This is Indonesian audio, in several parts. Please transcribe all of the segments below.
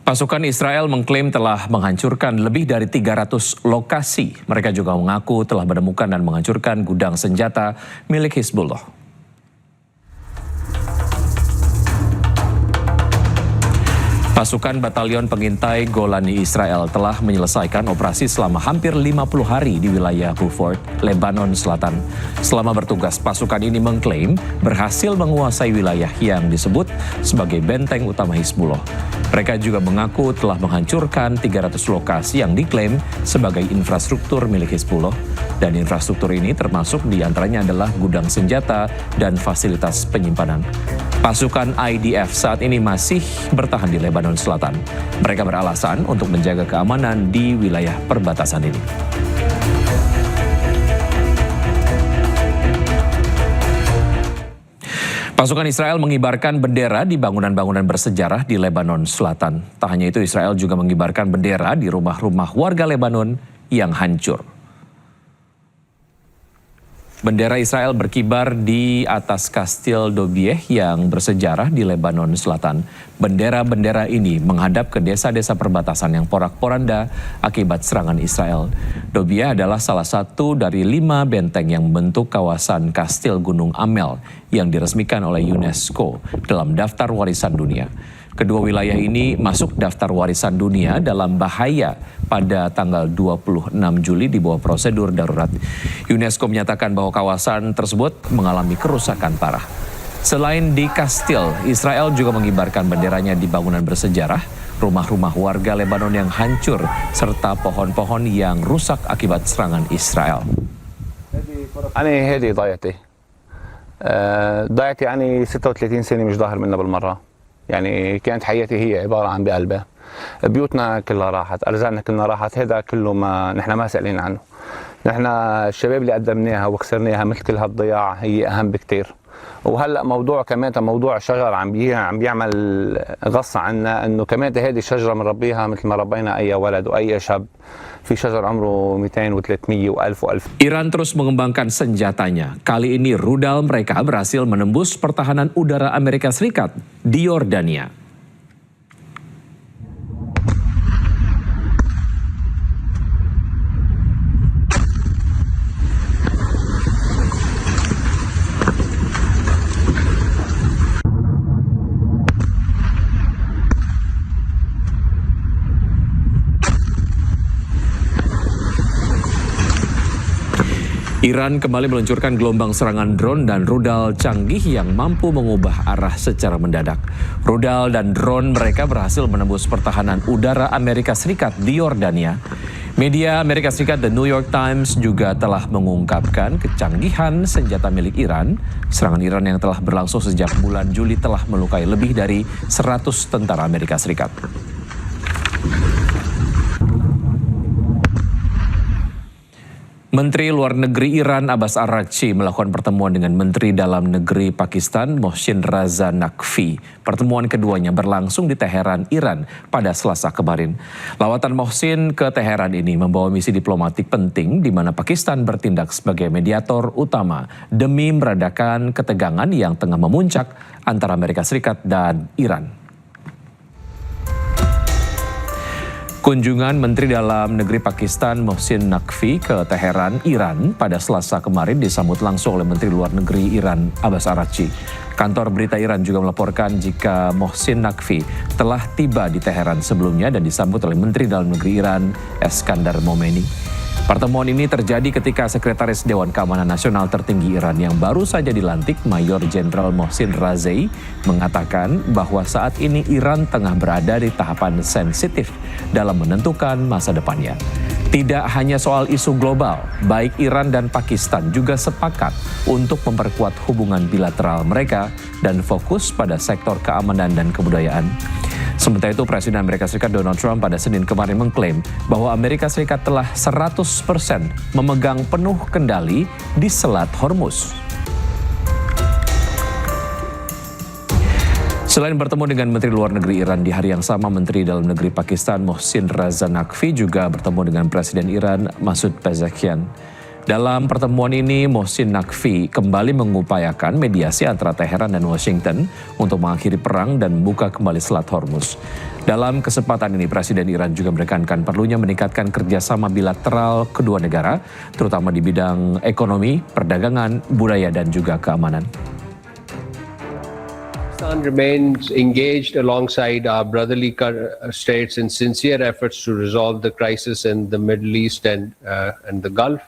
Pasukan Israel mengklaim telah menghancurkan lebih dari 300 lokasi. Mereka juga mengaku telah menemukan dan menghancurkan gudang senjata milik Hizbullah. Pasukan Batalion Pengintai Golani Israel telah menyelesaikan operasi selama hampir 50 hari di wilayah Beaufort, Lebanon Selatan. Selama bertugas, pasukan ini mengklaim berhasil menguasai wilayah yang disebut sebagai benteng utama Hizbullah. Mereka juga mengaku telah menghancurkan 300 lokasi yang diklaim sebagai infrastruktur milik Hizbullah. Dan infrastruktur ini termasuk diantaranya adalah gudang senjata dan fasilitas penyimpanan. Pasukan IDF saat ini masih bertahan di Lebanon Selatan. Mereka beralasan untuk menjaga keamanan di wilayah perbatasan ini. Pasukan Israel mengibarkan bendera di bangunan-bangunan bersejarah di Lebanon Selatan. Tak hanya itu, Israel juga mengibarkan bendera di rumah-rumah warga Lebanon yang hancur. Bendera Israel berkibar di atas Kastil Dobieh yang bersejarah di Lebanon Selatan. Bendera-bendera ini menghadap ke desa-desa perbatasan yang porak-poranda akibat serangan Israel. Dobieh adalah salah satu dari 5 benteng yang membentuk kawasan Kastil Gunung Amel yang diresmikan oleh UNESCO dalam daftar warisan dunia. Kedua wilayah ini masuk daftar warisan dunia dalam bahaya pada tanggal 26 Juli di bawah prosedur darurat. UNESCO menyatakan bahwa kawasan tersebut mengalami kerusakan parah. Selain di Kastil, Israel juga mengibarkan benderanya di bangunan bersejarah, rumah-rumah warga Lebanon yang hancur, serta pohon-pohon yang rusak akibat serangan Israel. هذه ضيعتي يعني 36 سنة مش ظاهر منا بالمرة. يعني كانت حياتي هي عبارة عن بقلبها. بيوتنا كلها راحت، أرزاقنا كلها راحت، هذا كله ما نحن ما سألين عنه. نحن الشباب اللي قدمناها وخسرناها مثل كل هالضياع هي أهم بكتير. وهلا موضوع كمان موضوع شجر عم بيعمل غصة عنا، انه كمان هذه الشجرة بنربيها مثل ما ربينا اي ولد واي شاب. في شجر عمره 200 و300 و1000 و1000. Iran terus mengembangkan senjatanya. Kali ini rudal mereka berhasil menembus pertahanan udara Amerika Serikat di Yordania. Iran kembali meluncurkan gelombang serangan drone dan rudal canggih yang mampu mengubah arah secara mendadak. Rudal dan drone mereka berhasil menembus pertahanan udara Amerika Serikat di Yordania. Media Amerika Serikat The New York Times juga telah mengungkapkan kecanggihan senjata milik Iran. Serangan Iran yang telah berlangsung sejak bulan Juli telah melukai lebih dari 100 tentara Amerika Serikat. Menteri Luar Negeri Iran Abbas Araghchi melakukan pertemuan dengan Menteri Dalam Negeri Pakistan Mohsin Raza Naqvi. Pertemuan keduanya berlangsung di Teheran, Iran pada Selasa kemarin. Lawatan Mohsin ke Teheran ini membawa misi diplomatik penting di mana Pakistan bertindak sebagai mediator utama demi meredakan ketegangan yang tengah memuncak antara Amerika Serikat dan Iran. Kunjungan Menteri Dalam Negeri Pakistan Mohsin Naqvi ke Teheran, Iran pada Selasa kemarin disambut langsung oleh Menteri Luar Negeri Iran Abbas Araghchi. Kantor berita Iran juga melaporkan jika Mohsin Naqvi telah tiba di Teheran sebelumnya dan disambut oleh Menteri Dalam Negeri Iran Eskandar Momeni. Pertemuan ini terjadi ketika Sekretaris Dewan Keamanan Nasional tertinggi Iran yang baru saja dilantik, Mayor Jenderal Mohsin Razai, mengatakan bahwa saat ini Iran tengah berada di tahapan sensitif dalam menentukan masa depannya. Tidak hanya soal isu global, baik Iran dan Pakistan juga sepakat untuk memperkuat hubungan bilateral mereka dan fokus pada sektor keamanan dan kebudayaan. Sementara itu, Presiden Amerika Serikat Donald Trump pada Senin kemarin mengklaim bahwa Amerika Serikat telah 100% memegang penuh kendali di Selat Hormuz. Selain bertemu dengan Menteri Luar Negeri Iran di hari yang sama, Menteri Dalam Negeri Pakistan Mohsin Raza Naqvi juga bertemu dengan Presiden Iran Masoud Pezeshkian. Dalam pertemuan ini, Mohsin Naqvi kembali mengupayakan mediasi antara Teheran dan Washington untuk mengakhiri perang dan membuka kembali Selat Hormuz. Dalam kesempatan ini, Presiden Iran juga menekankan perlunya meningkatkan kerjasama bilateral kedua negara, terutama di bidang ekonomi, perdagangan, budaya, dan juga keamanan. Pakistan remains engaged alongside our brotherly states in sincere efforts to resolve the crisis in the Middle East and the Gulf.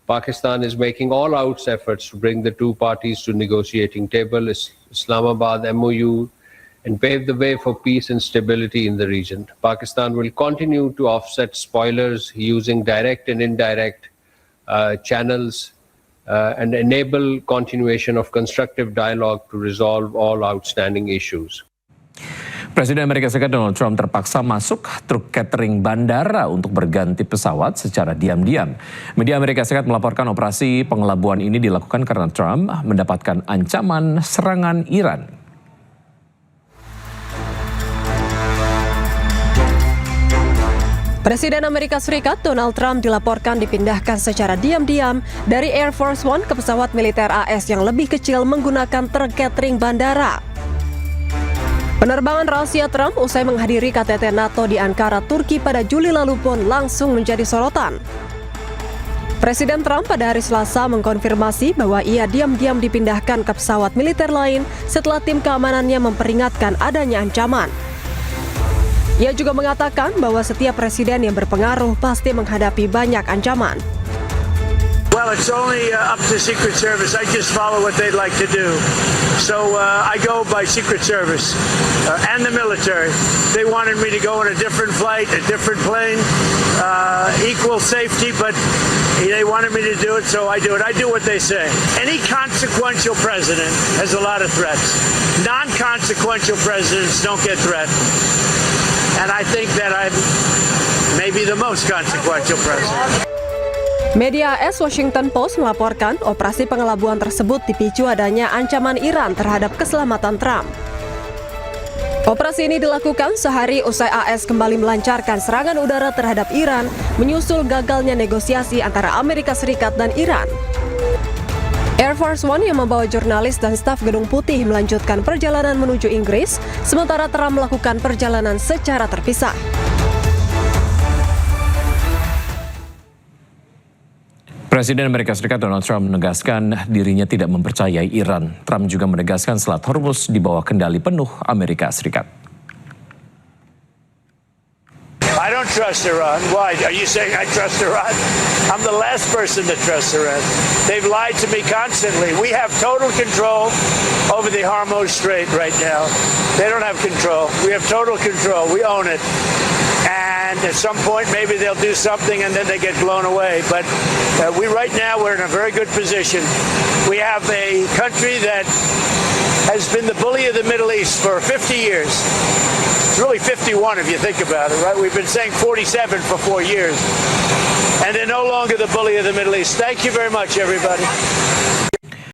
Pakistan is making all-out efforts to bring the two parties to negotiating table, Islamabad MOU, and pave the way for peace and stability in the region. Pakistan will continue to offset spoilers using direct and indirect channels and enable continuation of constructive dialogue to resolve all outstanding issues. Presiden Amerika Serikat Donald Trump terpaksa masuk truk catering bandara untuk berganti pesawat secara diam-diam. Media Amerika Serikat melaporkan operasi pengelabuan ini dilakukan karena Trump mendapatkan ancaman serangan Iran. Presiden Amerika Serikat Donald Trump dilaporkan dipindahkan secara diam-diam dari Air Force One ke pesawat militer AS yang lebih kecil menggunakan truk catering bandara. Penerbangan rahasia Trump usai menghadiri KTT NATO di Ankara, Turki pada Juli lalu pun langsung menjadi sorotan. Presiden Trump pada hari Selasa mengkonfirmasi bahwa ia diam-diam dipindahkan ke pesawat militer lain setelah tim keamanannya memperingatkan adanya ancaman. Ia juga mengatakan bahwa setiap presiden yang berpengaruh pasti menghadapi banyak ancaman. Well, it's only up to Secret Service. I just follow what they'd like to do. So I go by Secret Service and the military. They wanted me to go on a different flight, a different plane, equal safety, but they wanted me to do it, so I do it. I do what they say. Any consequential president has a lot of threats. Non-consequential presidents don't get threatened. And I think that I'm maybe the most consequential president. Media AS Washington Post melaporkan operasi pengelabuan tersebut dipicu adanya ancaman Iran terhadap keselamatan Trump. Operasi ini dilakukan sehari usai AS kembali melancarkan serangan udara terhadap Iran, menyusul gagalnya negosiasi antara Amerika Serikat dan Iran. Air Force One yang membawa jurnalis dan staf Gedung Putih melanjutkan perjalanan menuju Inggris, sementara Trump melakukan perjalanan secara terpisah. Presiden Amerika Serikat Donald Trump menegaskan dirinya tidak mempercayai Iran. Trump juga menegaskan Selat Hormuz di bawah kendali penuh Amerika Serikat. I don't trust Iran. Why? Are you saying I trust Iran? I'm the last person to trust Iran. They've lied to me constantly. We have total control over the Hormuz Strait right now. They don't have control. We have total control. We own it. And at some point, maybe they'll do something and then they get blown away. But right now, we're in a very good position. We have a country that has been the bully of the Middle East for 50 years. It's really 51 if you think about it, right? We've been saying 47 for 4 years. And they're no longer the bully of the Middle East. Thank you very much, everybody.